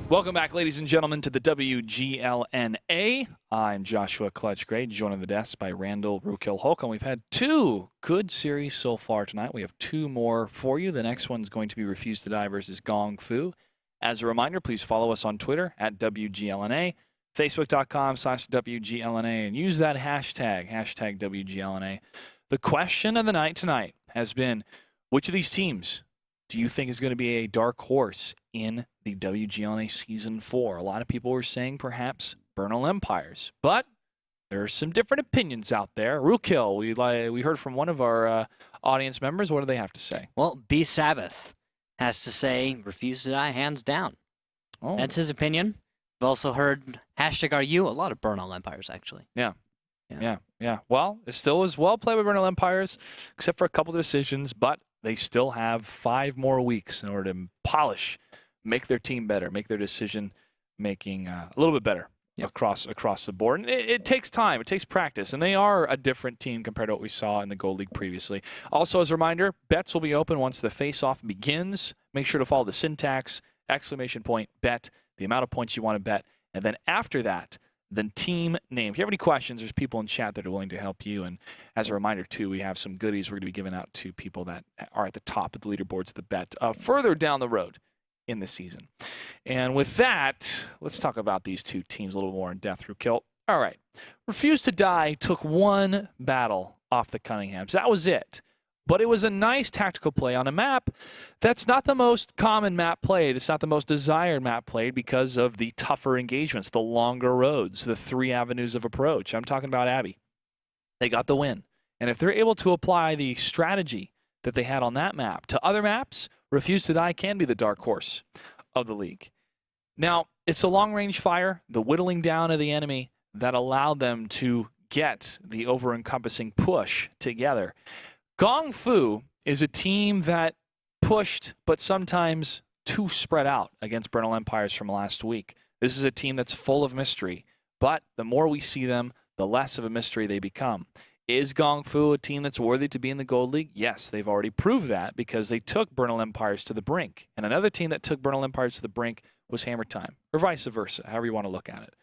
Welcome back, ladies and gentlemen, to the WGLNA. I'm Joshua Clutch-Gray, joined on the desk by Randall Rukiel-Holcomb. And we've had two good series so far tonight. We have two more for you. The next one's going to be Refuse to Die versus Gong Fu. As a reminder, please follow us on Twitter at WGLNA, Facebook.com/WGLNA, and use that hashtag WGLNA. The question of the night tonight has been, which of these teams do you think is going to be a dark horse in the WGLNA Season 4? A lot of people were saying perhaps Bernal Empires, but there are some different opinions out there. Rukiel, we heard from one of our audience members. What do they have to say? Well, B. Sabbath has to say Refuse to Die hands down. Oh. That's his opinion. We've also heard #RU, a lot of Bernal Empires, actually. Yeah. Well, it still was well played by Bernal Empires, except for a couple of decisions, but they still have 5 more weeks in order to polish, make their team better, make their decision-making a little bit better across the board. And it takes time. It takes practice. And they are a different team compared to what we saw in the Gold League previously. Also, as a reminder, bets will be open once the face-off begins. Make sure to follow the syntax, ! Bet, the amount of points you want to bet. And then after that, the team name. If you have any questions, there's people in chat that are willing to help you. And as a reminder, too, we have some goodies we're going to be giving out to people that are at the top of the leaderboards of the bet further down the road in the season. And with that, let's talk about these two teams a little more in depth, Rukiel. All right. Refuse to Die took one battle off the Cunninghams. That was it. But it was a nice tactical play on a map that's not the most common map played. It's not the most desired map played because of the tougher engagements, the longer roads, the 3 avenues of approach. I'm talking about Abby. They got the win. And if they're able to apply the strategy that they had on that map to other maps, Refuse to Die can be the dark horse of the league. Now, it's a long-range fire, the whittling down of the enemy that allowed them to get the over-encompassing push together. Gong Fu is a team that pushed, but sometimes too spread out against Bernal Empires from last week. This is a team that's full of mystery, but the more we see them, the less of a mystery they become. Is Gong Fu a team that's worthy to be in the Gold League? Yes, they've already proved that because they took Bernal Empires to the brink. And another team that took Bernal Empires to the brink was Hammer Time, or vice versa, however you want to look at it.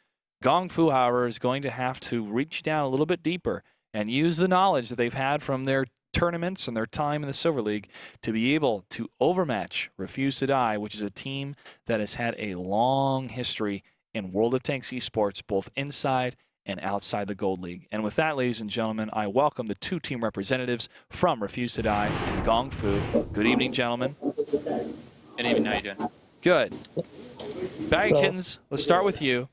Gong Fu, however, is going to have to reach down a little bit deeper and use the knowledge that they've had from their tournaments and their time in the Silver League to be able to overmatch Refuse to Die, which is a team that has had a long history in World of Tanks esports, both inside and outside the Gold League. And with that, ladies and gentlemen, I welcome the 2 team representatives from Refuse to Die and Gong Fu. Good evening, gentlemen. Good evening. How you doing? Good. Baggins, let's start with you.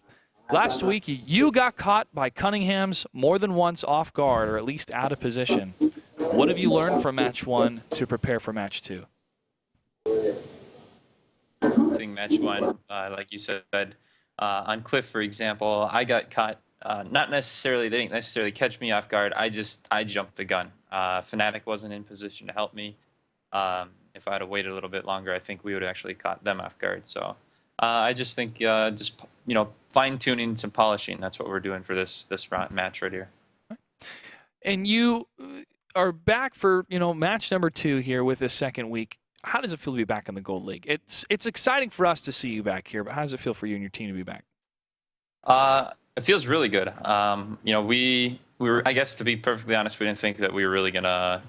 Last week, you got caught by Cunninghams more than once off guard, or at least out of position. What have you learned from match 1 to prepare for match 2? Seeing match 1, like you said, on Cliff, for example, I got caught. Not necessarily, they didn't necessarily catch me off guard. I jumped the gun. Fnatic wasn't in position to help me. If I had waited a little bit longer, I think we would have actually caught them off guard. So I just think fine tuning, some polishing. That's what we're doing for this match right here. And you are back for match number 2 here with this second week. How does it feel to be back in the Gold League? It's exciting for us to see you back here, but how does it feel for you and your team to be back? It feels really good. We were, I guess, to be perfectly honest, we didn't think that we were really gonna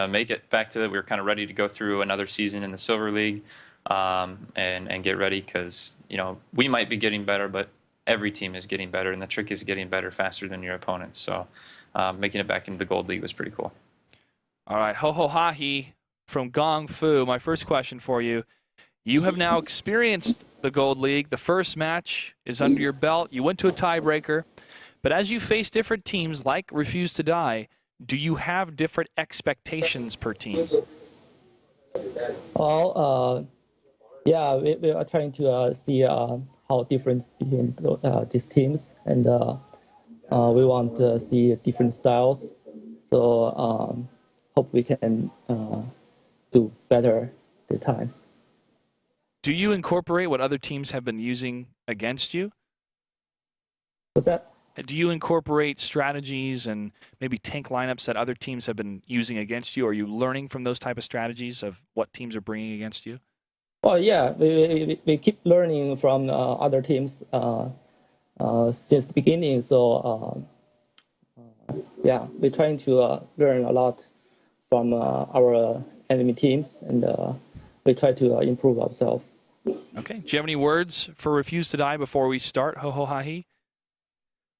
make it back to that. We were kind of ready to go through another season in the Silver League, and get ready because we might be getting better, but every team is getting better, and the trick is getting better faster than your opponents. So making it back into the Gold League was pretty cool. All right, Hohohahi from Gong Fu, my first question for you. You have now experienced the Gold League. The first match is under your belt. You went to a tiebreaker. But as you face different teams like Refuse to Die, do you have different expectations per team? Well, yeah, we are trying to see how different between these teams, and we want to see different styles. So hope we can do better this time. Do you incorporate what other teams have been using against you? What's that? Do you incorporate strategies and maybe tank lineups that other teams have been using against you? Are you learning from those type of strategies of what teams are bringing against you? Oh yeah, we keep learning from other teams since the beginning. So yeah, we're trying to learn a lot from our enemy teams, and we try to improve ourselves. Okay. Do you have any words for Refuse to Die before we start? Ho ho ha he.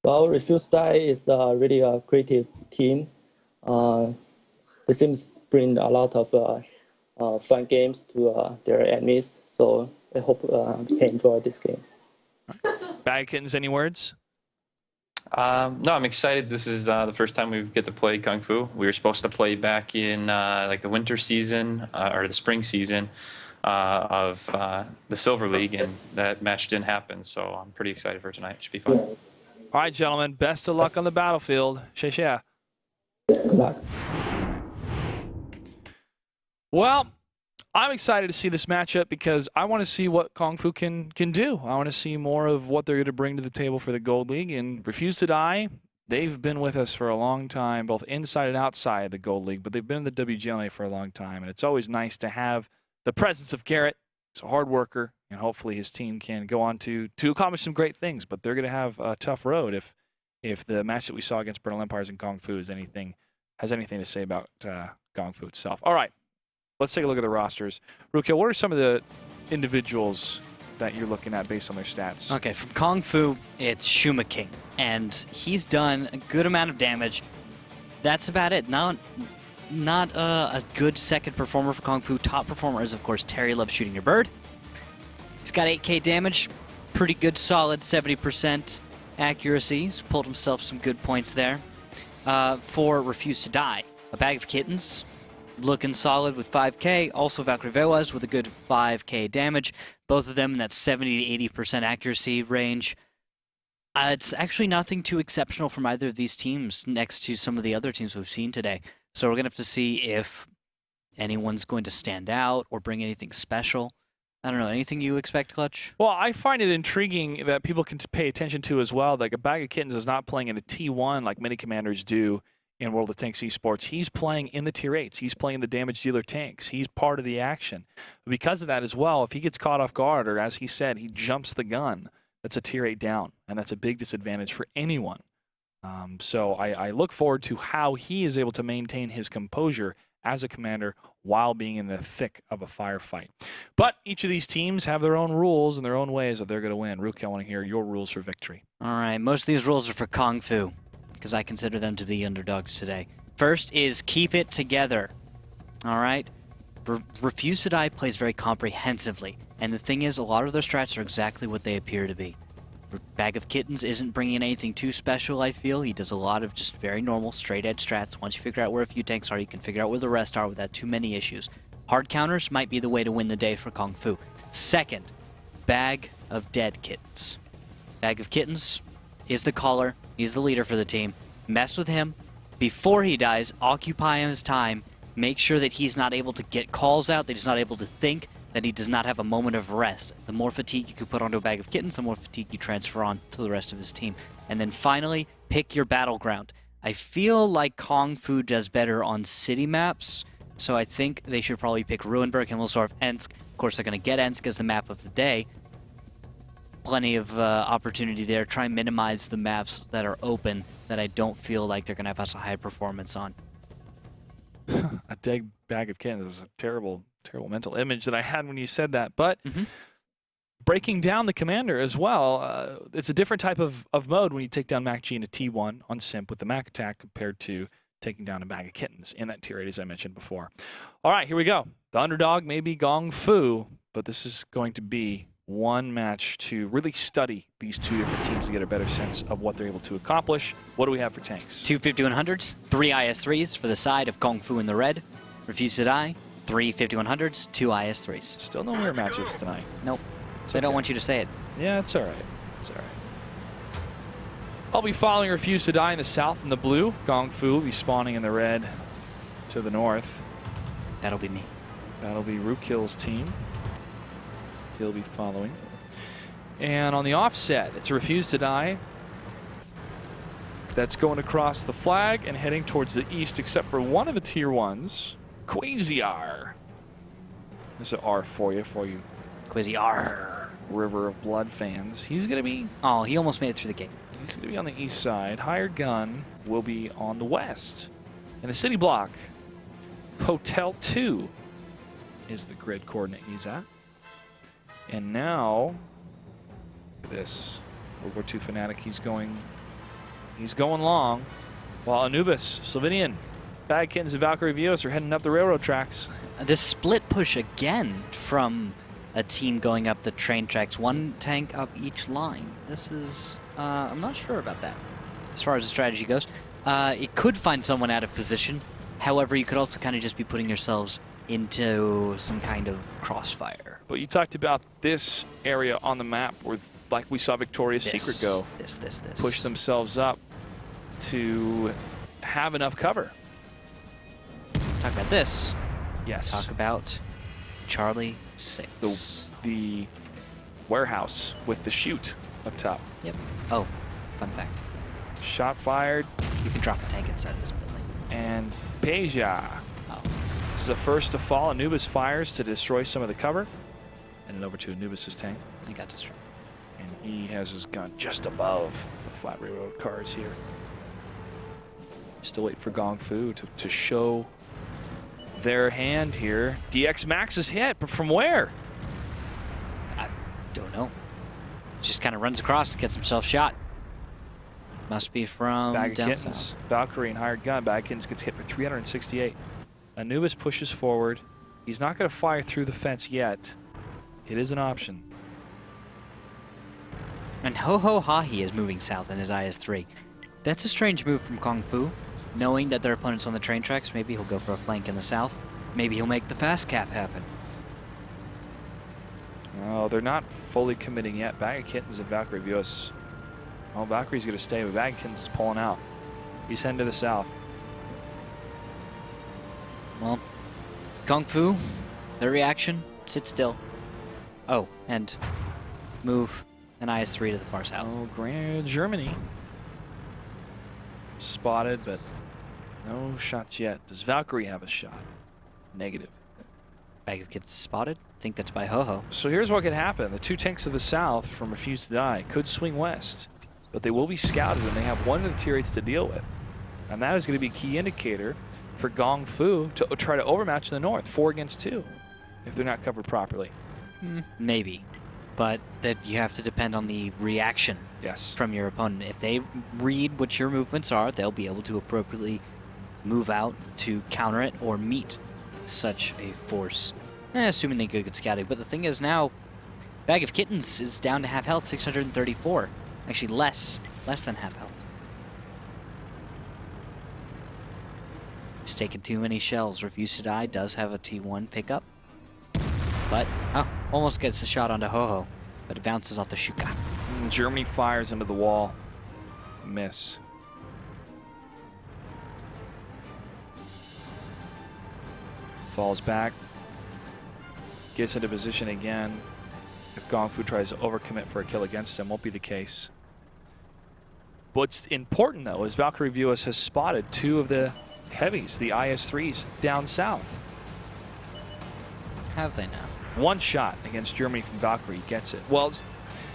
Well, Refuse Die is really a creative team. The teams bring a lot of fun games to their enemies. So I hope you can enjoy this game. Bag of Kittens, any words? No, I'm excited. This is the first time we get to play Kung Fu. We were supposed to play back in like the winter season or the spring season of the Silver League, and that match didn't happen. So I'm pretty excited for tonight. It should be fun. All right, gentlemen. Best of luck on the battlefield. Xie. Good luck. Well, I'm excited to see this matchup because I want to see what Kung Fu can do. I want to see more of what they're going to bring to the table for the Gold League. And Refuse to Die, they've been with us for a long time, both inside and outside the Gold League, but they've been in the WGLA for a long time. And it's always nice to have the presence of Garrett. He's a hard worker, and hopefully his team can go on to accomplish some great things. But they're going to have a tough road if the match that we saw against Brittle Empires and Kung Fu has anything to say about Kung Fu itself. All right. Let's take a look at the rosters. Rukil, what are some of the individuals that you're looking at based on their stats? Okay, from Kung Fu, it's Shuma King, and he's done a good amount of damage. That's about it. Not a good second performer for Kung Fu. Top performer is, of course, Terry Loves Shooting Your Bird. He's got 8k damage, pretty good, solid 70% accuracy. He's pulled himself some good points there. For Refuse to Die, a Bag of Kittens, looking solid with 5k. Also Valkyrie Vewas with a good 5k damage. Both of them in that 70 to 80% accuracy range. It's actually nothing too exceptional from either of these teams next to some of the other teams we've seen today. So we're going to have to see if anyone's going to stand out or bring anything special. I don't know. Anything you expect, Clutch? Well, I find it intriguing that people can pay attention to as well. Like a Bag of Kittens is not playing in a T1 like many commanders do in World of Tanks Esports. He's playing in the tier 8s. He's playing the damage dealer tanks. He's part of the action. Because of that as well, if he gets caught off guard, or as he said, he jumps the gun, that's a tier 8 down, and that's a big disadvantage for anyone. So I look forward to how he is able to maintain his composure as a commander while being in the thick of a firefight. But each of these teams have their own rules and their own ways that they're going to win. Ruki, I want to hear your rules for victory. All right, most of these rules are for Kung Fu, because I consider them to be underdogs today. First is keep it together. All right? Refuse to Die plays very comprehensively, and the thing is, a lot of their strats are exactly what they appear to be. Bag of Kittens isn't bringing anything too special, I feel. He does a lot of just very normal, straight-edge strats. Once you figure out where a few tanks are, you can figure out where the rest are without too many issues. Hard counters might be the way to win the day for Kung Fu. Second, Bag of Dead Kittens. Bag of Kittens is the caller. He's the leader for the team. Mess with him. Before he dies, occupy his time. Make sure that he's not able to get calls out, that he's not able to think, that he does not have a moment of rest. The more fatigue you can put onto a Bag of Kittens, the more fatigue you transfer on to the rest of his team. And then finally, pick your battleground. I feel like Kung Fu does better on city maps, so I think they should probably pick Ruinberg, Himmelsdorf, Ensk. Of course, they're going to get Ensk as the map of the day. Plenty of opportunity there. Try and minimize the maps that are open that I don't feel like they're going to have us a high performance on. A dead Bag of Kittens is a terrible mental image that I had when you said that. But breaking down the commander as well, it's a different type of mode when you take down Mac G in a T1 on Simp with the Mac attack compared to taking down a Bag of Kittens in that tier 8, as I mentioned before. All right, here we go. The underdog may be Kung Fu, but this is going to be one match to really study these two different teams to get a better sense of what they're able to accomplish. What do we have for tanks? 2 5100s, 3 IS-3s for the side of Kung Fu in the red. Refuse to Die, 3 5100s, 2 IS-3s. Still no mirror matchups tonight. Nope. They don't want you to say it. Yeah, it's all right. It's all right. I'll be following Refuse to Die in the south in the blue. Kung Fu will be spawning in the red to the north. That'll be me. That'll be Rukil's team. He'll be following. And on the offset, it's Refuse to Die. That's going across the flag and heading towards the east, except for one of the tier 1s, Quasiar. There's an R for you Quizzy, arr. River of Blood fans. He's going to be Oh, he almost made it through the gate. He's going to be on the east side. Hired Gun will be on the west. In the city block, Hotel 2 is the grid coordinate he's at. And now, look at this. World War II Fanatic, he's going long. While Anubis, Slovenian, Bad Kittens, and Valkyrie Vios are heading up the railroad tracks. This split push again from a team going up the train tracks, one tank up each line. This is, I'm not sure about that as far as the strategy goes. It could find someone out of position. However, you could also kind of just be putting yourselves into some kind of crossfire. But you talked about this area on the map where, like we saw Victoria's Secret go, This. push themselves up to have enough cover. Talk about this. Yes. Talk about Charlie 6. The warehouse with the chute up top. Yep. Oh, fun fact. Shot fired, You can drop a tank inside of this building. and Peja. Oh. This is the first to fall. Anubis fires to destroy some of the cover. And then over to Anubis' tank. I got destroyed. And he has his gun just above the flat railroad cars here. Still waiting for Gong Fu to show their hand here. DX Max is hit, but from where? I don't know. Just kind of runs across, gets himself shot. Must be from Bag of down Kittens. south. Valkyrie and Hired Gun. Bag of Kittens gets hit for 368. Anubis pushes forward. He's not going to fire through the fence yet. It is an option. And Ho Ho Hahi is moving south in his IS-3. That's a strange move from Kung Fu. Knowing that their opponent's on the train tracks, maybe he'll go for a flank in the south. Maybe he'll make the fast cap happen. Oh, they're not fully committing yet. Bag of Kittens and Valkyrie Vios. Oh, Valkyrie's going to stay, but Bag of Kittens is pulling out. He's heading to the south. Well, Kung Fu, their reaction, sit still. Oh, and move an IS-3 to the far south. Oh, Grand Germany. Spotted, but no shots yet. Does Valkyrie have a shot? Negative. Bag of Kids spotted. Think that's by Ho Ho. So here's what could happen. The two tanks to the south from Refuse to Die could swing west, but they will be scouted and they have one of the tier 8s to deal with. And that is going to be a key indicator for Gong Fu to try to overmatch the north, 4 against 2, if they're not covered properly. Maybe. But that you have to depend on the reaction Yes. from your opponent. If they read what your movements are, they'll be able to appropriately move out to counter it or meet such a force. Assuming they get good scouting. But the thing is now, Bag of Kittens is down to half health, 634. Actually less than half health. He's taken too many shells. Refuse to Die does have a T1 pickup. But, oh, almost gets a shot onto Ho Ho. But it bounces off the Shuka. Germany fires into the wall. Miss. Falls back. Gets into position again. If Gong Fu tries to overcommit for a kill against him, won't be the case. What's important, though, is Valkyrie Vios has spotted 2 of the heavies, the IS-3s, down south. Have they now? 1 shot against Germany from Valkyrie gets it. Well, it's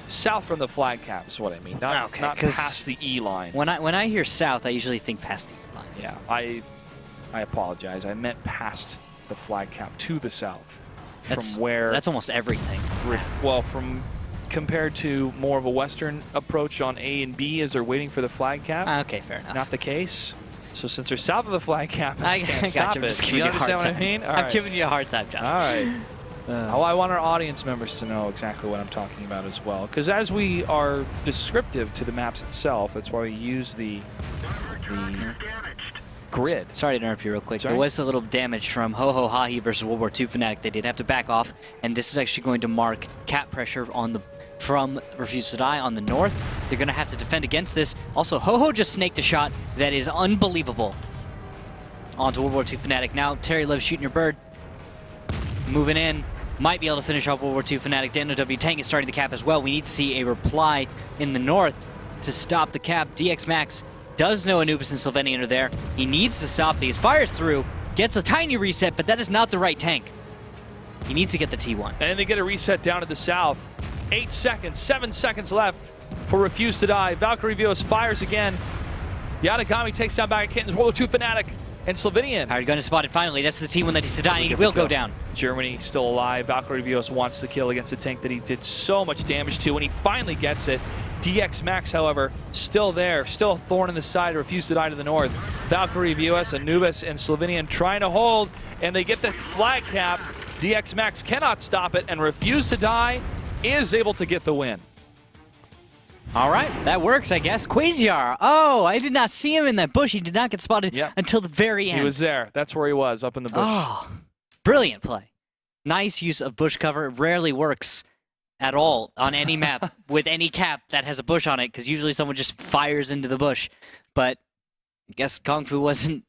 south from the flag cap is what I mean, not, Okay, not 'cause past the E line. When I hear south, I usually think past the line. Yeah, I apologize. I meant past the flag cap to the south, That's, from where. That's almost everything. Well, from compared to more of a western approach on A and B as they're waiting for the flag cap. Okay, fair enough. Not the case. So since they're south of the flag cap, I can't got stop you. I'm it. just You giving you a understand hard what I time. mean? All I'm right. giving you a hard time, John. All right. Oh, I want our audience members to know exactly what I'm talking about as well. Because as we are descriptive to the maps itself, that's why we use the grid. Sorry to interrupt you real quick. Sorry? There was a little damage from Ho Ho Hahi versus World War II Fnatic. They did have to back off, and this is actually going to mark cap pressure on the from Refuse to Die on the north. They're going to have to defend against this. Also, Ho Ho just snaked a shot that is unbelievable onto World War II Fnatic. Now, Terry Liv shooting your bird. Moving in. Might be able to finish off World War II Fnatic. Dano W Tank is starting the cap as well. We need to see a reply in the north to stop the cap. DX Max does know Anubis and Slovenian are there. He needs to stop these. Fires through. Gets a tiny reset, but that is not the right tank. He needs to get the T1. And they get a reset down to the south. 8 seconds, 7 seconds left for Refuse to Die. Valkyrie Vios fires again. Yatagami takes down Bag of Kittens. Roller 2 Fnatic and Slovenian. Hired Gun is spotted finally. That's the T1 that needs to die, and he will go down. Germany still alive. Valkyrie Vios wants the kill against a tank that he did so much damage to, and he finally gets it. DX Max, however, still there. Still a thorn in the side. Refuse to Die to the north. Valkyrie Vios, Anubis, and Slovenian trying to hold, and they get the flag cap. DX Max cannot stop it, and Refuse to Die is able to get the win. All right, that works, I guess. Quasar. Oh, I did not see him in that bush. He did not get spotted until the very end. He was there. That's where he was, up in the bush. Oh, brilliant play. Nice use of bush cover. It rarely works at all on any map with any cap that has a bush on it, because usually someone just fires into the bush. But I guess Kung Fu wasn't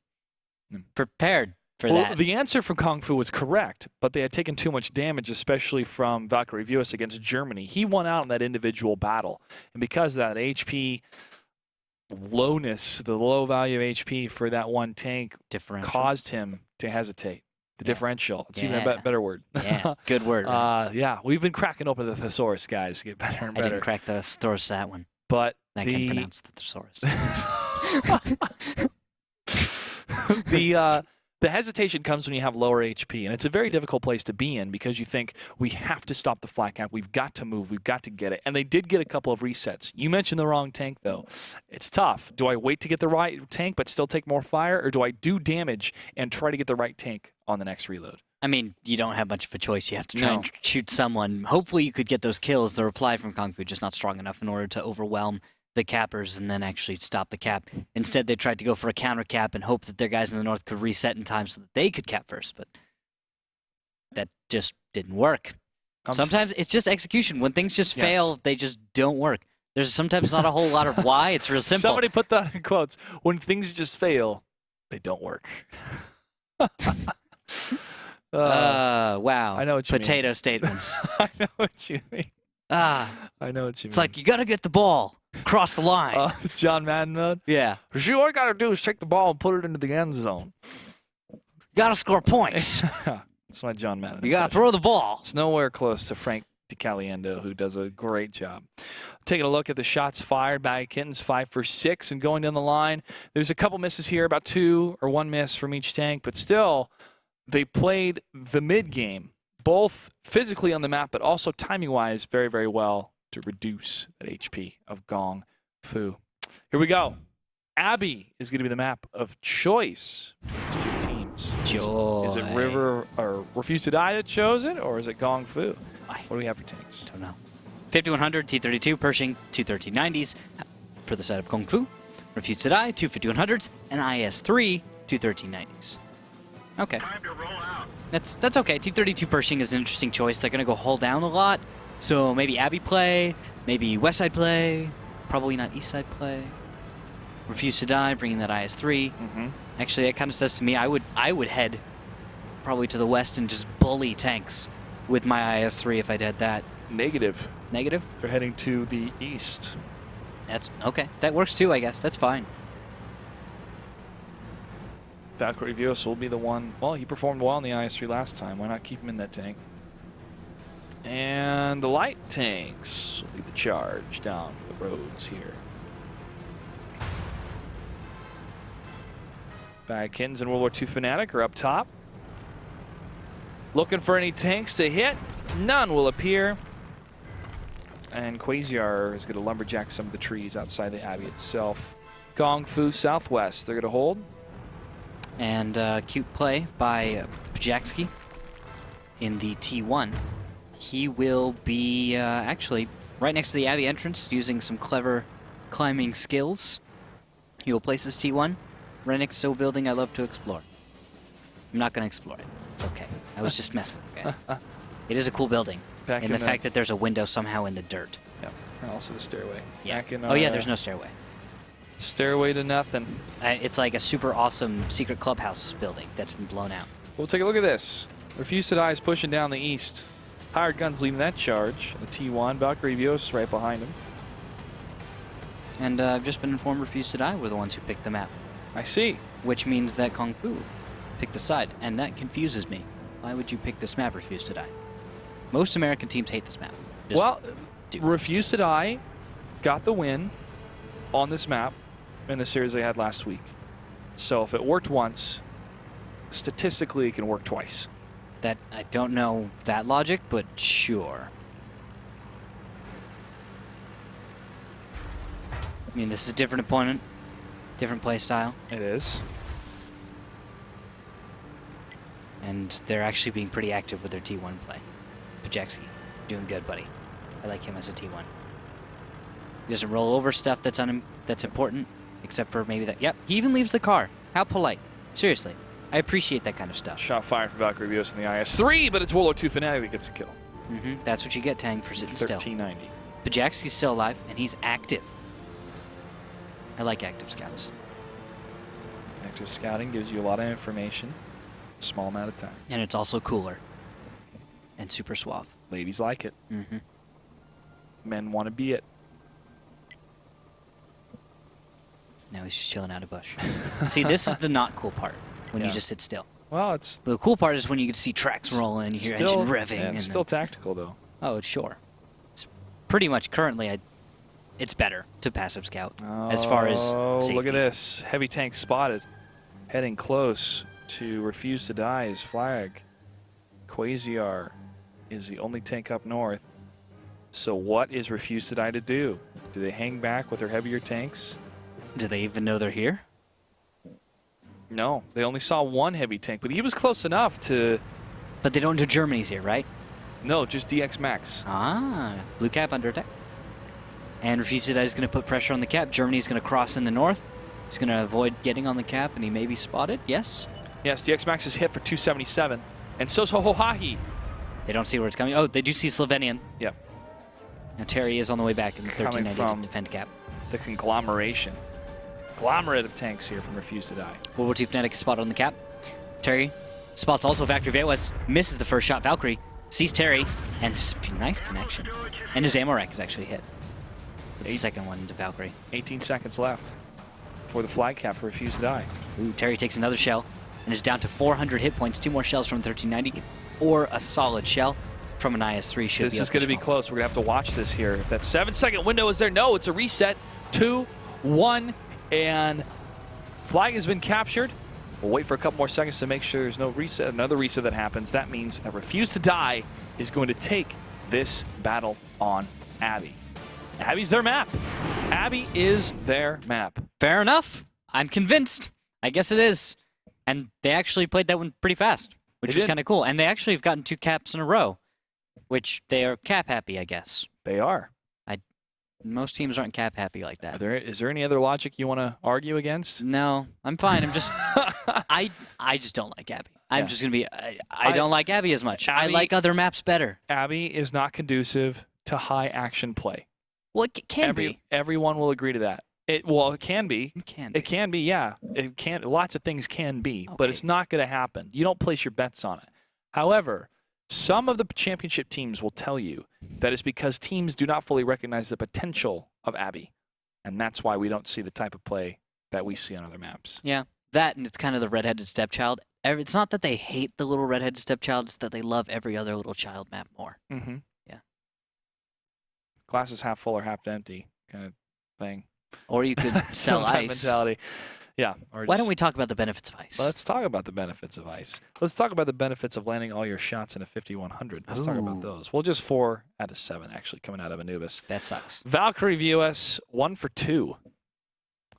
prepared for that. The answer from Kung Fu was correct, but they had taken too much damage, especially from Valkyrie Vios against Germany. He won out in that individual battle. And because of that HP lowness, the low value of HP for that one tank caused him to hesitate. The differential. It's even a better word. Yeah, good word. Right? Yeah, we've been cracking open the thesaurus, guys. Get better and better. I didn't crack the thesaurus that one. But I can pronounce the thesaurus. The hesitation comes when you have lower HP, and it's a very difficult place to be in because you think, we have to stop the flat cap, we've got to move, we've got to get it. And they did get a couple of resets. You mentioned the wrong tank, though. It's tough. Do I wait to get the right tank but still take more fire, or do I do damage and try to get the right tank on the next reload? I mean, you don't have much of a choice. You have to try and shoot someone. Hopefully you could get those kills. The reply from Kung Fu just not strong enough in order to overwhelm the cappers and then actually stop the cap. Instead, they tried to go for a counter cap and hope that their guys in the north could reset in time so that they could cap first, but that just didn't work. Sometimes it's just execution. When things just fail, they just don't work. There's sometimes not a whole lot of why. It's real simple. Somebody put that in quotes. When things just fail, they don't work. Wow. I know what you mean. Potato statements. I know what you mean. I know what you mean. It's like, you got to get the ball across the line. John Madden mode? Yeah. All I got to do is take the ball and put it into the end zone. Got to score points. That's my John Madden. You got to throw the ball. It's nowhere close to Frank DiCaliendo, who does a great job. Taking a look at the shots fired by Kittens, 5 for 6, and going down the line. There's a couple misses here, about 2 or 1 miss from each tank, but still, they played the mid game, both physically on the map, but also timing-wise very, very well to reduce that HP of Kung Fu. Here we go. Abbey is going to be the map of choice between these two teams. Is it River or Refuse to Die that chose it, or is it Kung Fu? What do we have for tanks? Don't know. 5100, T32, Pershing, 21390s for the side of Kung Fu. Refuse to Die, 2 5100s, and IS-3, 21390s. Okay. Time to roll out. That's okay. T32 Pershing is an interesting choice. They're going to go hold down a lot. So maybe Abbey play, maybe West Side play, probably not East Side play. Refuse to Die, bringing that IS-3. Actually, that kind of says to me I would head probably to the west and just bully tanks with my IS-3 if I did that. Negative. Negative? They're heading to the east. That's okay. That works too, I guess. That's fine. Valkyrie Vios will be the one. Well, he performed well in the IS-3 last time. Why not keep him in that tank? And the light tanks will lead the charge down the roads here. Kittens and World War II Fnatic are up top. Looking for any tanks to hit. None will appear. And Quasar is going to lumberjack some of the trees outside the Abbey itself. Kung Fu Southwest, they're going to hold. And cute play by Pajaksky in the T1. He will be actually right next to the Abbey entrance using some clever climbing skills. He will place his T1 right next to a building I love to explore. I'm not going to explore it. It's okay. I was just messing with you guys. It is a cool building. Back and the fact that there's a window somehow in the dirt. Yeah, and also the stairway. Yeah. Back in oh, yeah, there's no stairway. Stairway to nothing. It's like a super awesome secret clubhouse building that's been blown out. We'll take a look at this. Refuse to Die is pushing down the east. Hired Guns leading that charge. The T1, Valkyrie Vios right behind him. And I've just been informed Refuse to Die were the ones who picked the map. I see. Which means that Kung Fu picked the side, and that confuses me. Why would you pick this map, Refuse to Die? Most American teams hate this map. Just Well, do. Refuse to Die got the win on this map in the series they had last week. So if it worked once, statistically it can work twice. That I don't know that logic, but sure. I mean, this is a different opponent, different play style, It is. and they're actually being pretty active with their T1 play. Pajewski, doing good, buddy. I like him as a T1. He doesn't roll over stuff that's important, except for maybe that. Yep, he even leaves the car. How polite. Seriously, I appreciate that kind of stuff. Shot fired from Valkyrie Vios in the IS-3, but it's World War II Fnatic that gets a kill. That's what you get, Tang, for sitting still. 1390. Pajewski's still alive, and he's active. I like active scouts. Active scouting gives you a lot of information, small amount of time. And it's also cooler. And super suave. Ladies like it. Mm-hmm. Men want to be it. Now he's just chilling out a bush. See, this is the not cool part, when you Yeah. just sit still. Well, it's The cool part is when you get to see tracks rolling, you hear still, engine revving. yeah, and it's then- still tactical, though. Oh, sure. It's pretty much currently, it's better to passive scout as far as safety. Look at this. Heavy tank spotted. Heading close to Refuse to Die his flag. Quasar is the only tank up north. So what is Refuse to Die to do? Do they hang back with their heavier tanks? Do they even know they're here? No, they only saw one heavy tank, but he was close enough to... But they don't do Germany's here, right? No, just DX Max. Ah, blue cap under attack. And Refuse to Die is going to put pressure on the cap. Germany's going to cross in the north. He's going to avoid getting on the cap, and he may be spotted. Yes? Yes, DX Max is hit for 277. And so's Hohohahi. They don't see where it's coming. Oh, they do see Slovenian. Yep, Now Terry is on the way back in the Coming 1390 from- to defend cap. the conglomeration. Conglomerate of tanks here from Refuse to Die. World War II Fnatic is spotted on the cap. Terry spots also Valkyrie Vewas, misses the first shot. Valkyrie sees Terry, and nice connection. And his ammo rack is actually hit. It's the second one into Valkyrie. 18 seconds left for the flag cap for Refuse to Die. Ooh, Terry takes another shell and is down to 400 hit points. 2 more shells from 1390, or a solid shell from an IS-3 should This be is up going to for be small. close. We're going to have to watch this here. If that 7-second window is there, no, it's a reset. 2, 1, and flag has been captured. We'll wait for a couple more seconds to make sure there's no reset. Another reset that happens. That means that Refuse to Die is going to take this battle on Abby. Abby's their map. Abby is their map. Fair enough. I'm convinced. I guess it is. And they actually played that one pretty fast, which They is did. kind of cool. And they actually have gotten 2 caps in a row, which they are cap happy, I guess. They are. Most teams aren't cap happy like that. Is there any other logic you want to argue against? No, I'm fine. I'm just I just don't like Abby. I'm Yeah. just gonna be I don't like Abby as much. I Abby- like other maps better. Abby is not conducive to high action play. Well, it can be. Everyone will agree to that. It can be. It can be. It can be, yeah. It can. Lots of things can be, but Okay. it's not going to happen. You don't place your bets on it. However, some of the championship teams will tell you that it's because teams do not fully recognize the potential of Abby, and that's why we don't see the type of play that we see on other maps. Yeah, that and it's kind of the redheaded stepchild. It's not that they hate the little redheaded stepchild; it's that they love every other little child map more. Mm-hmm. Yeah. Glass is half full or half empty kind of thing. Or you could sell Some type ice. mentality. Yeah. Or Why don't just- we talk about the benefits of ice? Let's talk about the benefits of ice. Let's talk about the benefits of landing all your shots in a 5100. Let's talk about Ooh. those. Well, just 4 out of 7 actually coming out of Anubis. That sucks. Valkyrie Vios 1 for 2. World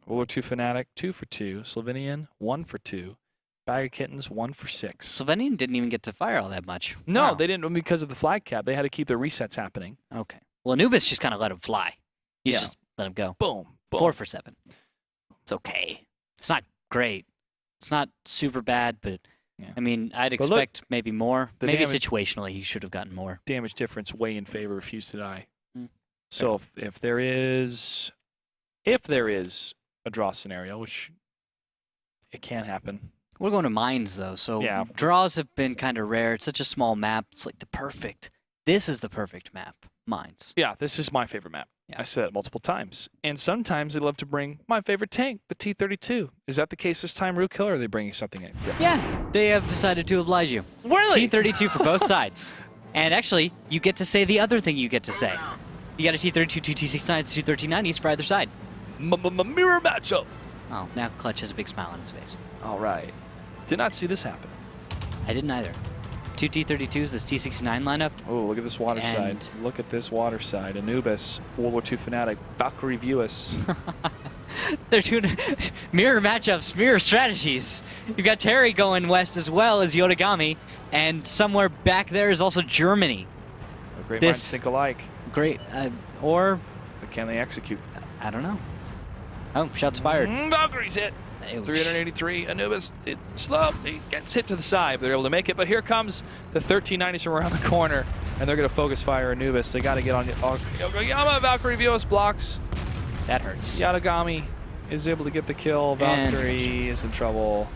War II Fnatic 2 for 2. Slovenian 1 for 2. Bag of Kittens 1 for 6. Slovenian didn't even get to fire all that much. No, Wow. they didn't because of the flag cap. They had to keep their resets happening. Okay. Well, Anubis just kind of let him fly. You Yeah. just let him go. Boom. Boom. 4 for 7. It's okay. It's not great. It's not super bad, but Yeah. I mean, I'd But look, expect maybe more. the Maybe damage- situationally, he should have gotten more. Damage difference way in favor of Refuse to Die. Hmm. So if there is a draw scenario, which it can happen. We're going to mines though, so Yeah. draws have been kind of rare. It's such a small map. It's like the perfect. This is the perfect map mines. Yeah, this is my favorite map. Yeah. I said it multiple times. And sometimes they love to bring my favorite tank, the T-32. Is that the case this time, Rookiller, or are they bringing something different? Yeah, they have decided to oblige you. Really? T-32 for both sides. And actually, you get to say the other thing you get to say. You got a T-32, two T-69s, two 1390s for either side. Mirror matchup. Oh, now Clutch has a big smile on his face. All right. Did not see this happen. I didn't either. Two T-32s, this T-69 lineup. Oh, look at this water side. And- Look at this water side. Anubis, World War II fanatic, Valkyrie Viewus. They're doing mirror matchups, mirror strategies. You've got Terry going west as well as Yotagami, and somewhere back there is also Germany. A great This- minds think alike. Great, or But can they execute? I don't know. Oh, shots fired. Valkyrie's hit. Ouch. 383. Anubis, it's slow. He gets hit to the side. They're able to make it, but here comes the 1390s from around the corner, and they're going to focus fire Anubis. They got to get on Yokoyama. Valkyrie Viewus blocks. That hurts. Yatagami is able to get the kill. Valkyrie is in trouble.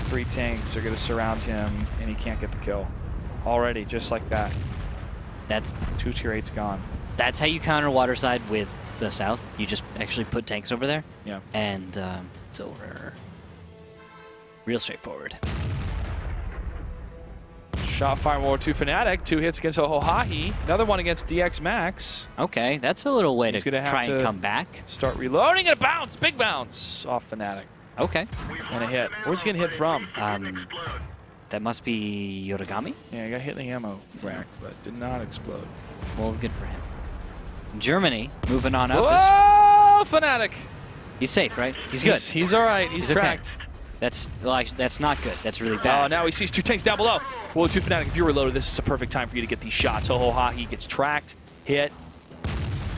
3 tanks are going to surround him, and he can't get the kill. Already, just like that. That's 2 tier 8's gone. how you counter Waterside with the South. You just actually put tanks over there, Yeah. and it's over. Real straightforward. Shot fire World War II fanatic. 2 hits against Ohohahi. Another one against DX Max. Okay, that's a little way He's to gonna have try to- and come back. Start reloading and a bounce. Big bounce off fanatic. Okay. And a hit. Where's he getting hit from? That must be Yotagami? Yeah, he got hit in the ammo rack, but did not explode. Well, good for him. Germany, moving on up. Whoa! Fanatic. He's safe, right? He's good. He's all right. He's He's okay. tracked. That's well, actually, that's not good. That's really Oh, bad. now he sees 2 tanks down below. World War II fanatic, if you're reloaded, this is a perfect time for you to get these shots. Ohohahi gets tracked, hit,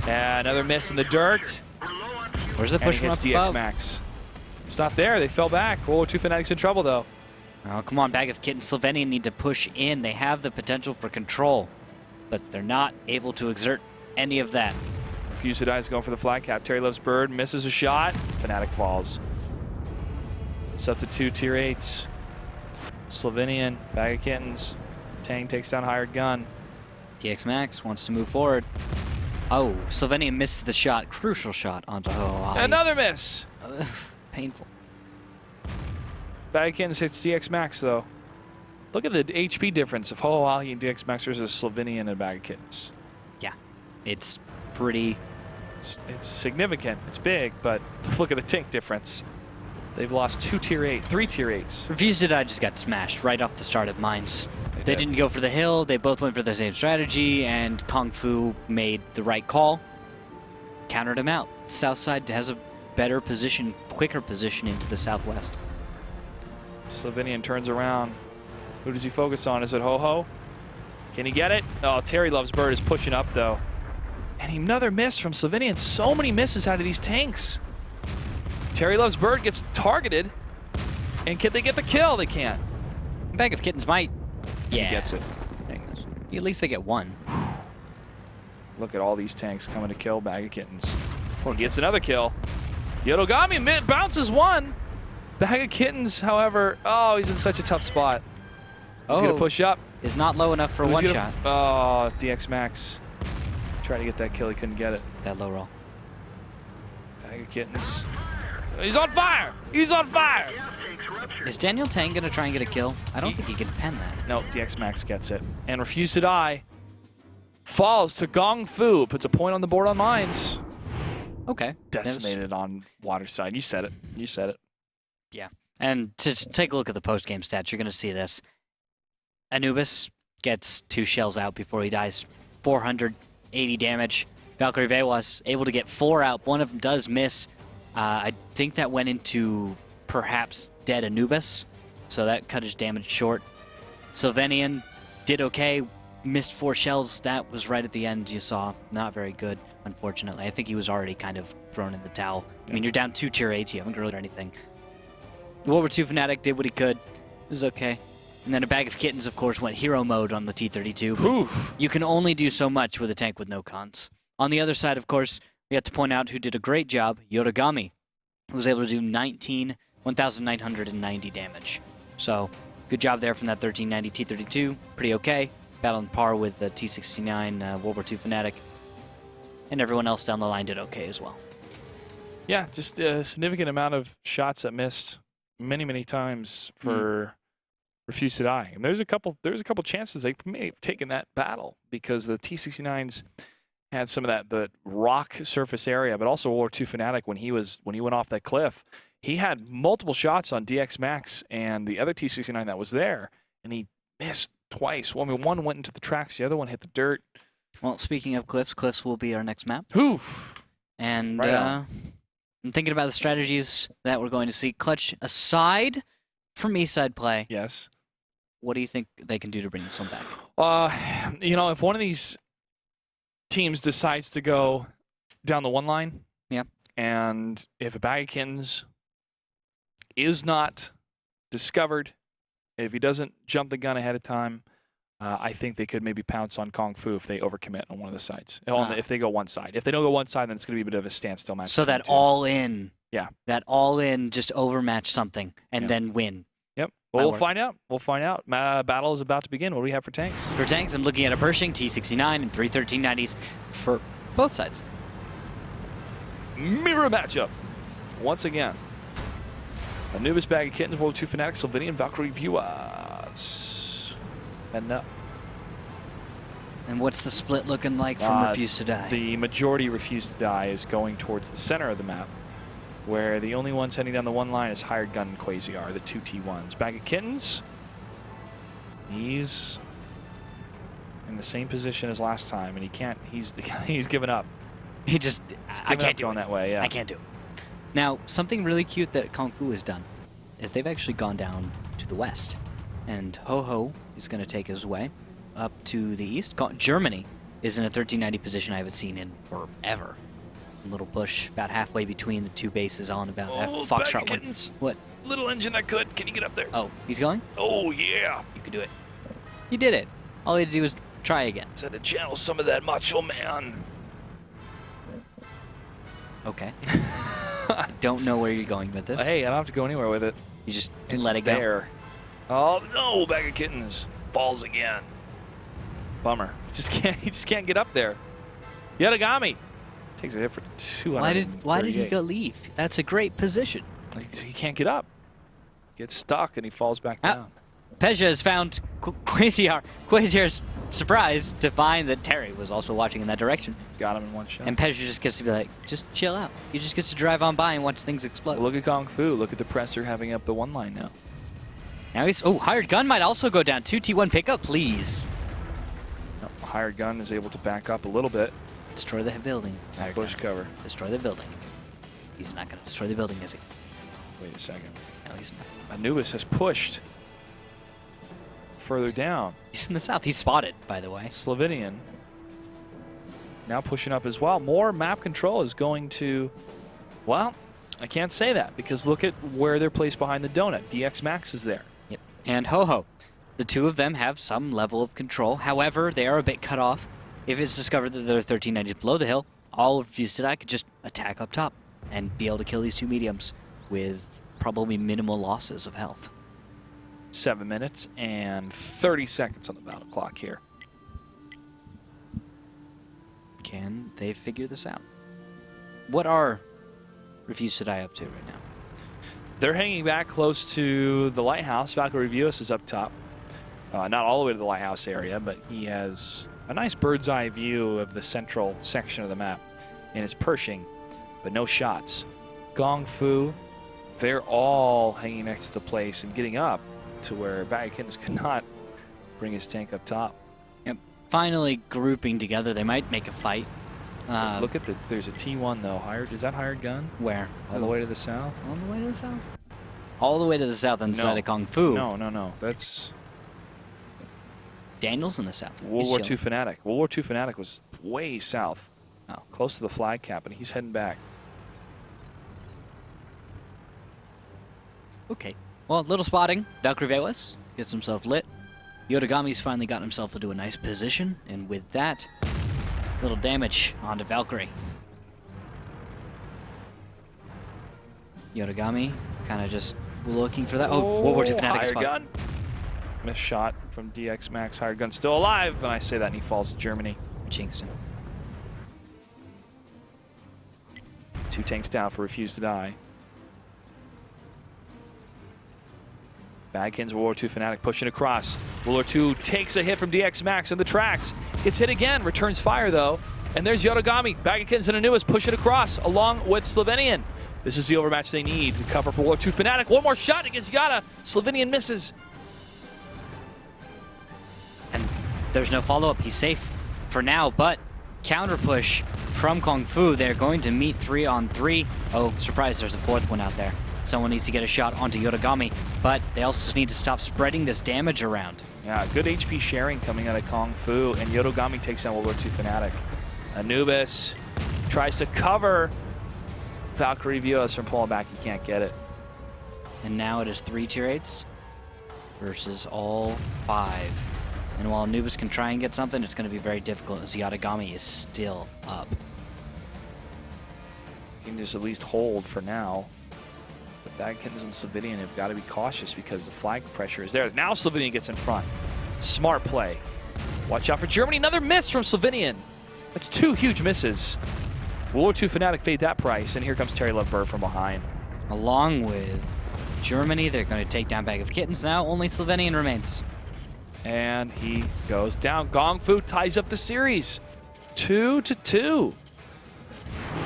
and another miss in the dirt, Where's the and push he from hits up DX above? Max. It's not there. They fell back. World War II fanatic's in trouble, though. Oh, come on, Bag of Kittens. Slovenia need to push in. They have the potential for control, but they're not able to exert any of that. Refuse to die is going for the flag cap. Terry Loves Bird misses a shot. Fnatic falls. Substitute tier 8s. Slovenian, Bag of Kittens. Tang takes down Hired Gun. DX Max wants to move forward. Oh, Slovenia missed the shot. Crucial shot onto Hawaii. Another miss. Painful. Bag of Kittens hits DX Max, though. Look at the HP difference of Ho'oahi and DX Max versus Slovenian and Bag of Kittens. Yeah, it's pretty. It's significant. It's big, but look at the tank difference. They've lost 2 tier 8, 3 tier 8s. Refused to Die just got smashed right off the start of Mines. They did. didn't go for the hill. They both went for the same strategy, and Kung Fu made the right call. Countered him out. Southside has a better position, quicker position into the southwest. Slovenian turns around. Who does he focus on? Is it Ho-Ho? Can he get it? Oh, Terry Loves Bird is pushing up, though. And another miss from Slovenian. So many misses out of these tanks. Terry Loves Bird gets targeted. And can they get the kill? They can't. Bag of Kittens might. And Yeah. he gets it. There he goes. At least they get one. Look at all these tanks coming to kill Bag of Kittens. He gets another kill. Yotogami bounces one. Bag of Kittens, however, oh, he's in such a tough spot. He's going to push up. Is not low enough for Who's one gonna- shot. Oh, DX Max. Tried to get that kill. He couldn't get it. That low roll. Bag of Kittens. He's on fire! He's on fire! Is Daniel Tang going to try and get a kill? I don't think he can pen that. No, DX Max gets it. And Refuse to Die falls to Gong Fu. Puts a point on the board on Mines. Okay. Decimated on Waterside. You said it. You said it. Yeah. And to take a look at the post-game stats, you're going to see this. Anubis gets 2 shells out before he dies. 480 damage. Valkyrie Vewas able to get 4 out. One of them does miss. I think that went into perhaps dead Anubis, so that cut his damage short. Slovenian did okay, missed 4 shells. That was right at the end, you saw. Not very good, unfortunately. I think he was already kind of thrown in the towel. I mean, you're down 2 tier 8s, you haven't really or anything. World War II Fnatic did what he could. It was okay. And then a Bag of Kittens, of course, went hero mode on the T-32. but Oof. You can only do so much with a tank with no cons. On the other side, of course, we have to point out who did a great job, Yotagami, who was able to do 1,990 damage. So, good job there from that 1390 T-32. Pretty okay. battling par with the T69 World War II Fanatic. And everyone else down the line did okay as well. Yeah, just a significant amount of shots that missed many times for Refuse to Die. And there's a couple chances they may have taken that battle because the T69s had some of that the rock surface area, but also World War II Fanatic when he went off that cliff, he had multiple shots on DX Max and the other T69 that was there, and he missed twice. Well, I mean, one went into the tracks, the other one hit the dirt. Well, speaking of cliffs, cliffs will be our next map. Oof. And Right on. I'm thinking about the strategies that we're going to see. Clutch, aside from East Side play, Yes. what do you think they can do to bring this one back? If one of these teams decides to go down the one line, Yep. and if a Bag of Kittens is not discovered, if he doesn't jump the gun ahead of time, I think they could maybe pounce on Kung Fu if they overcommit on one of the sides. If they go one side. If they don't go one side, then it's going to be a bit of a standstill match. So between that the two. all in. Yeah. That all in, just overmatch something and Yeah. then win. Yep. Might Well, we'll work. find out. We'll find out. Battle is about to begin. What do we have for tanks? For tanks, I'm looking at a Pershing, T69, and 3 1390s for both sides. Mirror matchup. Once again. Anubis, Bag of Kittens, World 2 Fanatic, Slovenian, Valkyrie Viewers. Heading up. And what's the split looking like from Refuse to Die? The majority Refuse to Die is going towards the center of the map, where the only ones heading down the one line is Hired Gun and Quasar, the two T1s. Bag of Kittens, he's in the same position as last time, and he can't. He's given up. He just, He's I given can't up do going it. that way. Yeah. I can't do it. Now, something really cute that Kung Fu has done is they've actually gone down to the west. And Ho-Ho is going to take his way up to the east. Germany is in a 1390 position I haven't seen in forever. A little bush about halfway between the two bases on about Foxtrot one. Kittens. What? Little engine that could. Can you get up there? Oh, he's going? Oh yeah. You can do it. You did it. All he had to do was try again. Said to channel some of that macho man. Okay. I don't know where you're going with this. Hey, I don't have to go anywhere with it. You just It's let it go. there. Oh no, Bag of Kittens falls again. Bummer. He just can't get up there. Yatagami takes a hit for 200. Why did he go leave? That's a great position. He can't get up. Gets stuck and he falls back down. Peja has found Quasar. Quasar's surprised to find that Terry was also watching in that direction. Got him in one shot. And Peja just gets to be like, just chill out. He just gets to drive on by and watch things explode. Look at Kung Fu. Look at the presser having up the one line now. Now he's, Hired Gun might also go down. 2T1 pickup, please. No, Hired Gun is able to back up a little bit. Destroy the building. Hired Bush Gun. cover. Destroy the building. He's not going to destroy the building, is he? Wait a second. No, he's not. Anubis has pushed further down. He's in the south. He's spotted, by the way. Slovenian now pushing up as well. More map control is going to, well, I can't say that because look at where they're placed behind the donut. DX Max is there. Yep. And Ho-Ho. The two of them have some level of control. However, they are a bit cut off. If it's discovered that they're 1390s below the hill, all of Refuse to Die could just attack up top and be able to kill these two mediums with probably minimal losses of health. 7 minutes and 30 seconds on the battle clock here. Can they figure this out? What are Refuse to Die up to right now? They're hanging back close to the lighthouse. Valkyrie Viewers is up top. Not all the way to the lighthouse area, but he has a nice bird's eye view of the central section of the map. And it's Pershing, but no shots. Kung Fu, they're all hanging next to the place and getting up to where Bag of Kittens could not bring his tank up top. Yep. Finally grouping together. They might make a fight. Look at there's a T1 though. Is that Hired Gun? Where? All the way to the south? All the way to the south? All the way to the south inside of Kung Fu. No. That's Daniel's in the south. World He's War chilling. II Fanatic. World War II Fanatic was way south. Oh. Close to the flag cap, and he's heading back. Okay. Well, little spotting. Valkyrie Velas gets himself lit. Yotagami's finally gotten himself into a nice position, and with that, little damage onto Valkyrie. Yotagami kind of just looking for that. Oh, World War II Fanatic Hired spotted. Gun. Missed shot from DX Max. Hired Gun still alive, and I say that and he falls to Germany. Jinxed him. 2 tanks down for Refuse to Die. Bagkins, World War II Fanatic pushing across. World War II takes a hit from DX Max in the tracks. Gets hit again, returns fire though. And there's Yotogami. Bagkins and Anubis push it across along with Slovenian. This is the overmatch they need to cover for World War II Fanatic. One more shot against Yata. Slovenian misses. And there's no follow-up. He's safe for now, but counter push from Kung Fu. They're going to meet 3-on-3. Oh, surprise, there's a 4th one out there. Someone needs to get a shot onto Yotogami, but they also need to stop spreading this damage around. Yeah, good HP sharing coming out of Kung Fu, and Yotogami takes down World War II Fanatic. Anubis tries to cover Valkyrie Vios from pulling back. He can't get it. And now it is 3 tier 8s versus all 5. And while Anubis can try and get something, it's going to be very difficult as Yotogami is still up. He can just at least hold for now. But Bagkins and Slovenian have got to be cautious because the flag pressure is there. Now Slovenian gets in front. Smart play. Watch out for Germany. Another miss from Slovenian. That's 2 huge misses. World War II Fanatic paid that price, and here comes Terry Love Burr from behind. Along with Germany, they're going to take down Bag of Kittens now. Only Slovenian remains. And he goes down. Kung Fu ties up the series. 2-2.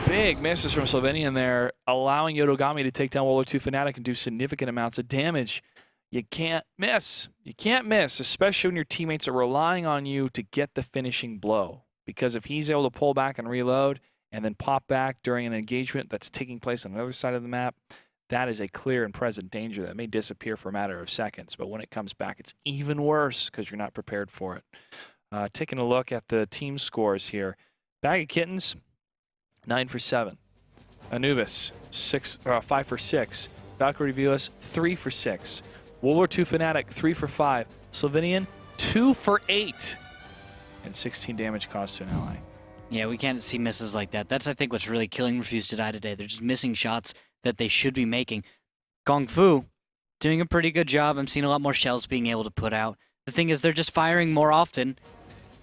Big misses from Slovenian there, allowing Yotogami to take down World War II Fanatic and do significant amounts of damage. You can't miss. You can't miss, especially when your teammates are relying on you to get the finishing blow. Because if he's able to pull back and reload and then pop back during an engagement that's taking place on the other side of the map, that is a clear and present danger that may disappear for a matter of seconds. But when it comes back, it's even worse because you're not prepared for it. Taking a look at the team scores here. Bag of Kittens, 9 for 7. Anubis, 5 for 6. Valkyrie Vios, 3 for 6. World War II Fanatic, 3 for 5. Slovenian, 2 for 8. And 16 damage caused to an ally. Yeah, we can't see misses like that. That's, I think, what's really killing Refuse to Die today. They're just missing shots that they should be making. Kung Fu, doing a pretty good job. I'm seeing a lot more shells being able to put out. The thing is, they're just firing more often,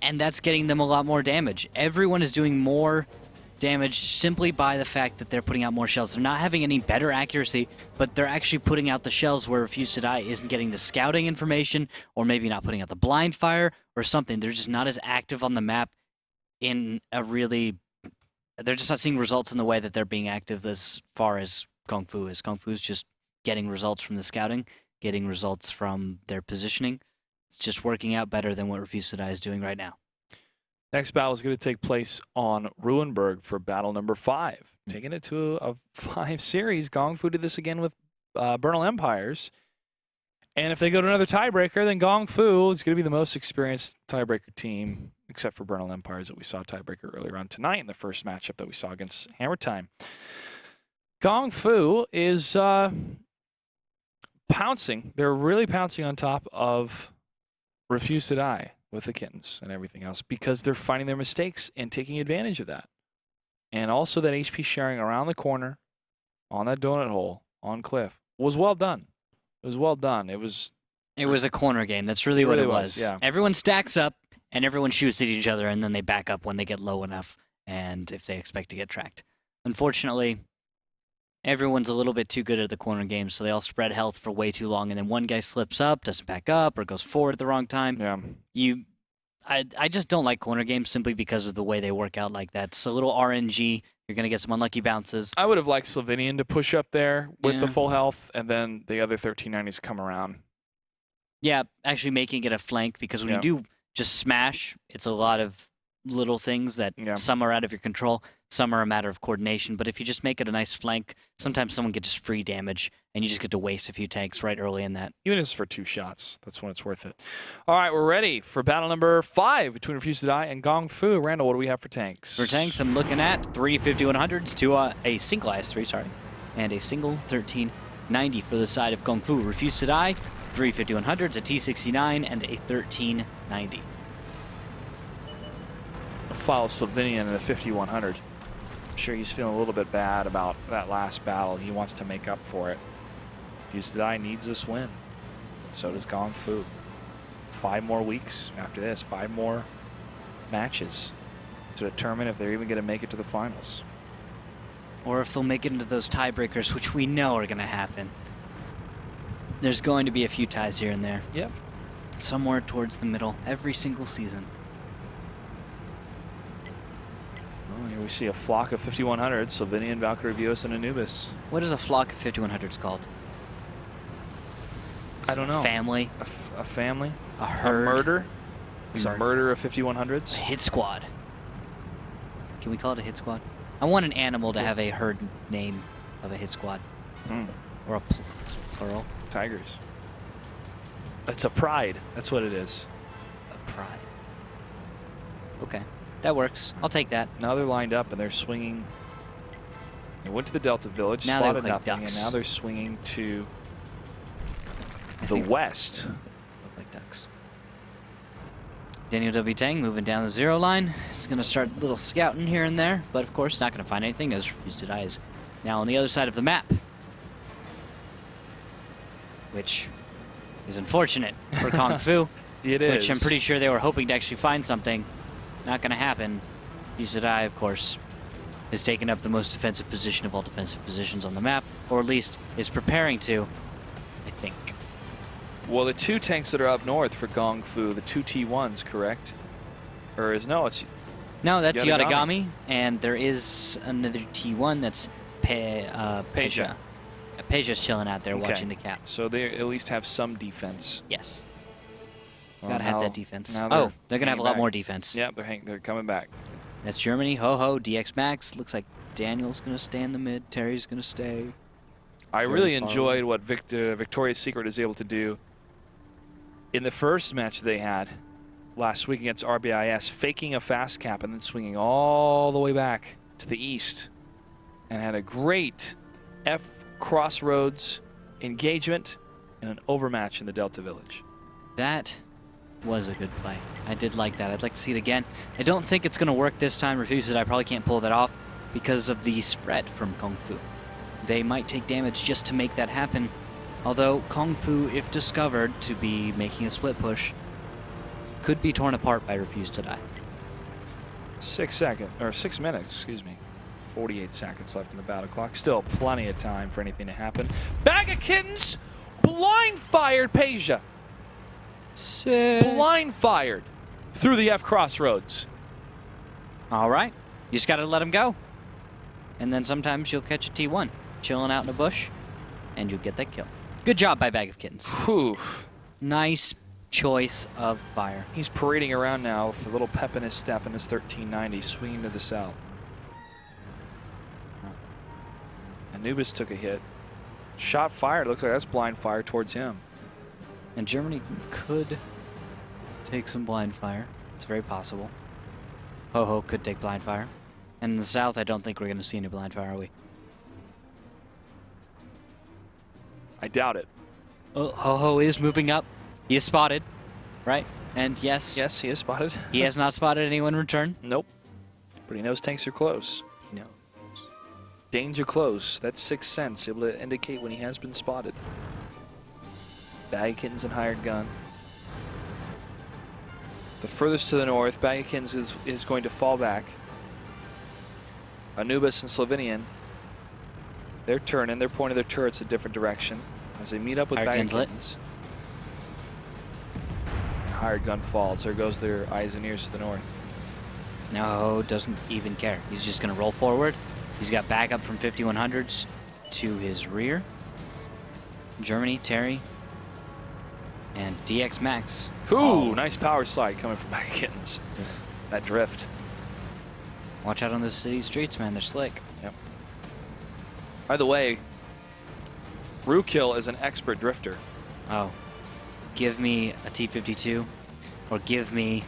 and that's getting them a lot more damage. Everyone is doing more damage simply by the fact that they're putting out more shells. They're not having any better accuracy, but they're actually putting out the shells where Refuse to Die isn't getting the scouting information, or maybe not putting out the blind fire or something. They're just not as active on the map in a really... They're just not seeing results in the way that they're being active as far as Kung Fu is. Kung Fu is just getting results from the scouting, getting results from their positioning. It's just working out better than what Refuse to Die is doing right now. Next battle is going to take place on Ruinberg for battle number 5. Taking it to a 5 series. Kung Fu did this again with Bernal Empires. And if they go to another tiebreaker, then Kung Fu is going to be the most experienced tiebreaker team, except for Bernal Empires that we saw tiebreaker earlier on tonight in the first matchup that we saw against Hammer Time. Kung Fu is pouncing. They're really pouncing on top of Refuse to Die with the Kittens and everything else because they're finding their mistakes and taking advantage of that. And also that HP sharing around the corner on that donut hole on Cliff was well done. It was well done. It was a corner game. That's really what it was. Yeah. Everyone stacks up and everyone shoots at each other and then they back up when they get low enough and if they expect to get tracked. Unfortunately, everyone's a little bit too good at the corner game, so they all spread health for way too long, and then one guy slips up, doesn't back up, or goes forward at the wrong time. Yeah. I just don't like corner games simply because of the way they work out like that. It's a little RNG. You're going to get some unlucky bounces. I would have liked Slovenian to push up there with the Yeah. full health, and then the other 1390s come around. Yeah, actually making it a flank, because when Yeah. you do just smash, it's a lot of little things that Yeah. some are out of your control, some are a matter of coordination. But if you just make it a nice flank, sometimes someone gets just free damage, and you just get to waste a few tanks right early in that. Even if it's for 2 shots, that's when it's worth it. All right, we're ready for battle number 5 between Refuse to Die and Kung Fu. Randall, what do we have for tanks? For tanks, I'm looking at 3 5100s to a single IS-3, and a single 1390 for the side of Kung Fu. Refuse to Die, 3 5100s, a T69, and a 1390. Follow Slovenian in the 5100. I'm sure he's feeling a little bit bad about that last battle. He wants to make up for it. Refuse to Die needs this win. So does Kung Fu. 5 more weeks after this, 5 more matches to determine if they're even going to make it to the finals. Or if they'll make it into those tiebreakers, which we know are going to happen. There's going to be a few ties here and there. Yep. Somewhere towards the middle every single season. Well, here we see a flock of 5100s, Slovenian, Valkyrie, Vios, and Anubis. What is a flock of 5100s called? I don't know. Family? A family? A herd? A murder? It's a Murder. murder of A 5100s? hit squad. Can we call it a hit squad? I want an animal to have a herd name of a hit squad. Hmm. Or a plural. Tigers. It's a pride. That's what it is. A pride. Okay. That works. I'll take that. Now they're lined up and they're swinging. They went to the Delta Village, Now they spotted look like nothing, ducks. and now they're swinging to I the think west. look like ducks. Daniel W. Tang moving down the 0 line. He's going to start a little scouting here and there, but of course not going to find anything as Refused to Die is now on the other side of the map. Which is unfortunate for Kung Fu. It is. Which I'm pretty sure they were hoping to actually find something. Not going to happen. Refused to Die, of course, is taking up the most defensive position of all defensive positions on the map, or at least is preparing to, I think. Well, the 2 tanks that are up north for Gong Fu, the 2 T1s, correct? Or is no? It's No, that's Yatagami. Yatagami, and there is another T1 that's Peja. Peja's chilling out there Okay. watching the cap. so they at least have some defense. Yes. Well, Gotta have now- that defense. now Oh, they're gonna have a hanging lot back. more defense. Yep, they're coming back. That's Germany. Ho-Ho, DX Max. Looks like Daniel's gonna stay in the mid. Terry's gonna stay. I Very really far enjoyed what Victoria's Secret is able to do in the first match they had last week against RBIS, faking a fast cap and then swinging all the way back to the east, and had a great F crossroads engagement and an overmatch in the Delta Village. That was a good play. I did like that. I'd like to see it again. I don't think it's going to work this time. Refused it. I probably can't pull that off because of the spread from Kung Fu. They might take damage just to make that happen. Although Kung Fu, if discovered to be making a split push, could be torn apart by Refused to Die. 6 minutes, excuse me. 48 seconds left in the battle clock. Still plenty of time for anything to happen. Bag of Kittens blind fired Peja. Blind fired through the F crossroads. All right. You just got to let him go. And then sometimes you'll catch a T1 chilling out in a bush, and you'll get that kill. Good job by Bag of Kittens. Whew. Nice choice of fire. He's parading around now with a little pep in his step in his 1390, swinging to the south. Anubis took a hit. Shot fired. Looks like that's blind fire towards him. And Germany could take some blind fire. It's very possible. Ho-Ho could take blind fire. And in the south, I don't think we're going to see any blind fire, are we? I doubt it. Oh, Ho-Ho is moving up. He is spotted, right? And yes, Yes, he is spotted. he has not spotted anyone in return. Nope. But he knows tanks are close. No. Danger close. That's 6 cents, able to indicate when he has been spotted. Bag of Kittens and hired gun. The furthest to the north, Bag of Kittens is going to fall back. Anubis and Slovenian, they're turning. They're pointing their turrets a different direction as they meet up with Hired Bag of gun's lit. Kittens. Hired gun falls. There goes their eyes and ears to the north. No, Ho-Ho doesn't even care. He's just going to roll forward. He's got backup from 5100s to his rear. Germany, Terry, and DX Max. Ooh, nice power slide coming from Bag of Kittens. That drift. Watch out on those city streets, man. They're slick. Yep. By the way, Rukil is an expert drifter. Oh. Give me a T-52 or give me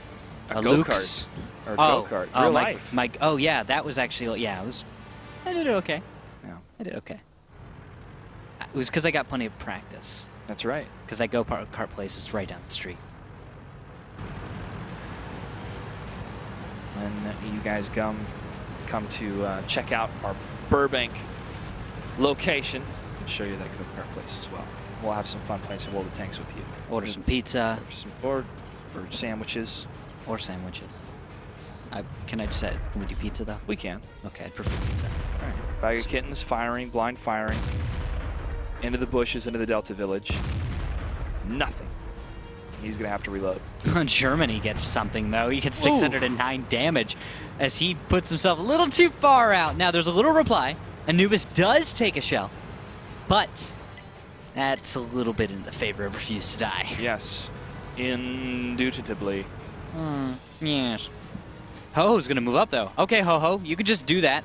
A a go-kart. Lux. Or a Oh, go-kart. oh, Real my, life. my, oh, yeah, that was actually, yeah, I did okay. Yeah. I did okay. It was because I got plenty of practice. That's right. Because that go-kart place is right down the street. When you guys come to check out our Burbank location, we'll show you that go-kart place as well. We'll have some fun playing some World of Tanks with you. Order some pizza. Or or sandwiches. Or sandwiches. Can we do pizza though? We can. Okay, I'd prefer pizza. All right. Bag of Kittens firing, blind firing. Into the bushes, into the Delta Village. Nothing. He's going to have to reload. Germany gets something though. He gets 609 damage as he puts himself a little too far out. Now there's a little reply. Anubis does take a shell, but that's a little bit in the favor of Refuse to Die. Yes. Indubitably. Yes. Ho-Ho's gonna move up though. Okay, Ho-Ho, you could just do that.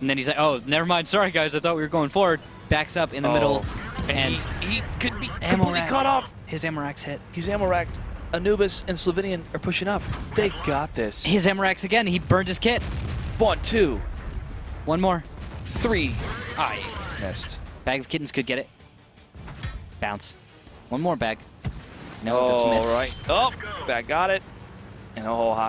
And then he's like, oh, never mind. Sorry guys, I thought we were going forward. Backs up in the middle. And he could be ammo completely rack. cut off. His ammo rack's hit. He's ammo racked. Anubis and Slovenian are pushing up. They got this. His ammo rack's again. He burned his kit. 1, 2, One more. 3. I missed. Bag of Kittens could get it. Bounce. One more bag. No, that's a miss. All right. Oh, Bag got it. And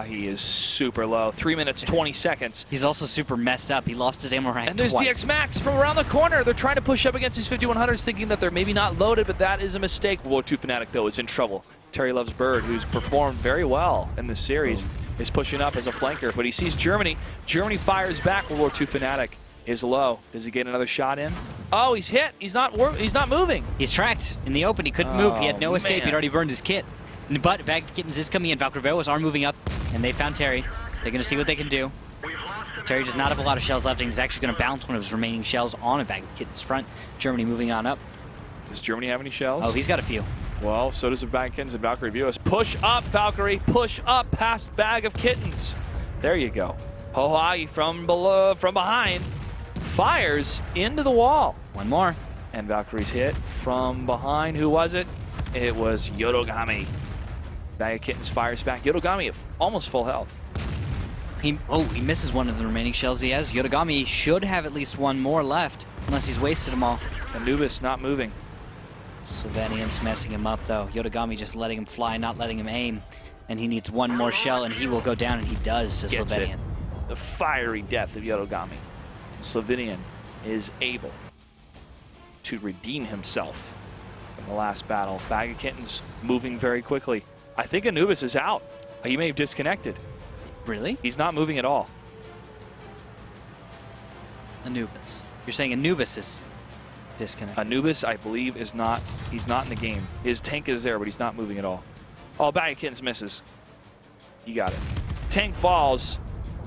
he is super low. 3 minutes, 20 seconds. He's also super messed up. He lost his ammo rack And there's twice. DX Max from around the corner. They're trying to push up against these 5100s, thinking that they're maybe not loaded, but that is a mistake. World War II Fnatic, though, is in trouble. Terry Loves Bird, who's performed very well in this series, is pushing up as a flanker, but he sees Germany. Germany fires back. World War II Fnatic is low. Does he get another shot in? Oh, he's hit. He's not moving. He's tracked in the open. He couldn't move. He had no escape. man. He'd already burned his kit. But Bag of Kittens is coming in. Valkyrie are moving up, and they found Terry. They're going to see what they can do. Terry does not have a lot of shells left, and he's actually going to bounce one of his remaining shells on a Bag of Kittens front. Germany moving on up. Does Germany have any shells? Oh, he's got a few. Well, so does the Bag of Kittens and Valkyrie view us. Push up, Valkyrie. Push up past Bag of Kittens. There you go. Hohai from behind fires into the wall. One more. And Valkyrie's hit from behind. Who was it? It was Yodogami. Bag of Kittens fires back. Yodogami almost full health. He misses one of the remaining shells he has. Yodogami should have at least one more left, unless he's wasted them all. Anubis not moving. Slovenian's messing him up, though. Yodogami just letting him fly, not letting him aim. And he needs one more shell, and he will go down, and he does to Gets Slovenian. it. The fiery death of Yodogami. Slovenian is able to redeem himself in the last battle. Bag of Kittens moving very quickly. I think Anubis is out. He may have disconnected. Really? He's not moving at all. Anubis. You're saying Anubis is disconnected. Anubis, I believe, is not. He's not in the game. His tank is there, but he's not moving at all. Oh, Bag of Kittens misses. You got it. Tank falls.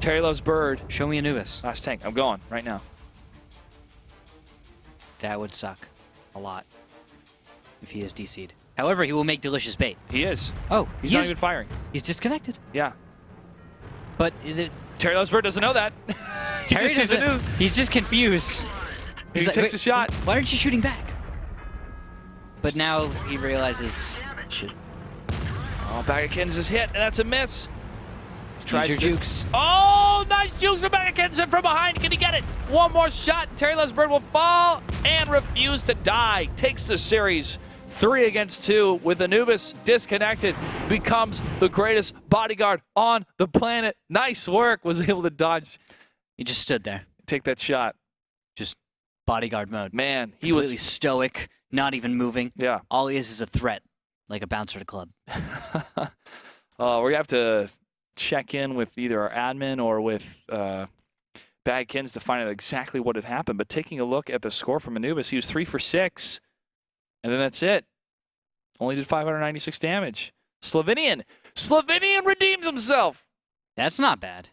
Terry Loves Bird. Show me Anubis. Last tank. I'm going right now. That would suck a lot if he is DC'd. However, he will make delicious bait. He is. Oh, He's not even firing. He's disconnected. Yeah. But Terry Loves Bird doesn't know that. Terry just sees doesn't. He's just confused. He He's like, takes "Wait, a shot. Why aren't you shooting back? But now he realizes, shit. Oh, Bag of Kittens is hit, and that's a miss. Use your jukes. Oh, nice jukes from Bag of Kittens from behind. Can he get it? One more shot. Terry Loves Bird will fall and refuse to die. Takes the series 3-2 with Anubis disconnected. Becomes the greatest bodyguard on the planet. Nice work. Was able to dodge. He just stood there. Take that shot. Just bodyguard mode. Man, he Completely was. stoic, not even moving. Yeah. All he is a threat, like a bouncer at a club. We're going to have to check in with either our admin or with Bag of Kittens to find out exactly what had happened. But taking a look at the score from Anubis, he was 3 for 6. And then that's it. Only did 596 damage. Slovenian redeems himself. That's not bad.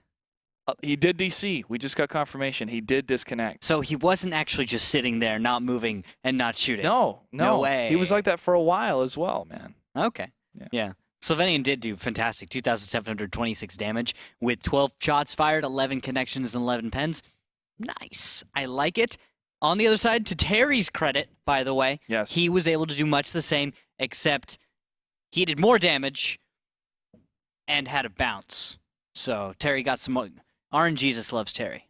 He did DC. We just got confirmation. He did disconnect. So he wasn't actually just sitting there, not moving and not shooting. No. No way. He was like that for a while as well, man. Okay. Yeah. Yeah. Slovenian did do fantastic. 2,726 damage with 12 shots fired, 11 connections, and 11 pens. Nice. I like it. On the other side, to Terry's credit, by the way, Yes. he was able to do much the same, except he did more damage and had a bounce. So Terry got some more. RNGesus loves Terry.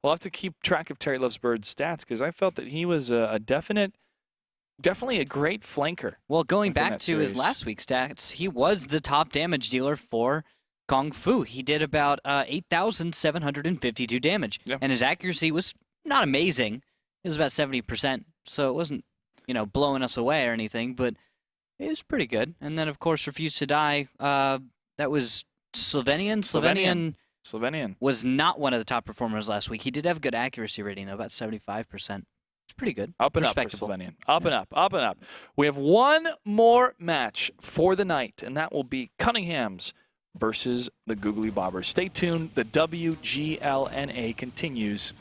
We'll have to keep track of Terry Loves Bird's stats because I felt that he was a definitely a great flanker. Well, going within back that to his series. last week's stats, he was the top damage dealer for Kung Fu. He did about 8,752 damage, Yeah. and his accuracy was not amazing. It was about 70%, so it wasn't, blowing us away or anything, but It was pretty good. And then, of course, Refuse to Die. That was Slovenian. Slovenian. Was not one of the top performers last week. He did have a good accuracy rating, though, about 75%. It's pretty good. Up and up for Respectable. Slovenian. Up and up, up and up. We have one more match for the night, and that will be Cunningham's versus the Googly Bobbers. Stay tuned. The WGLNA continues.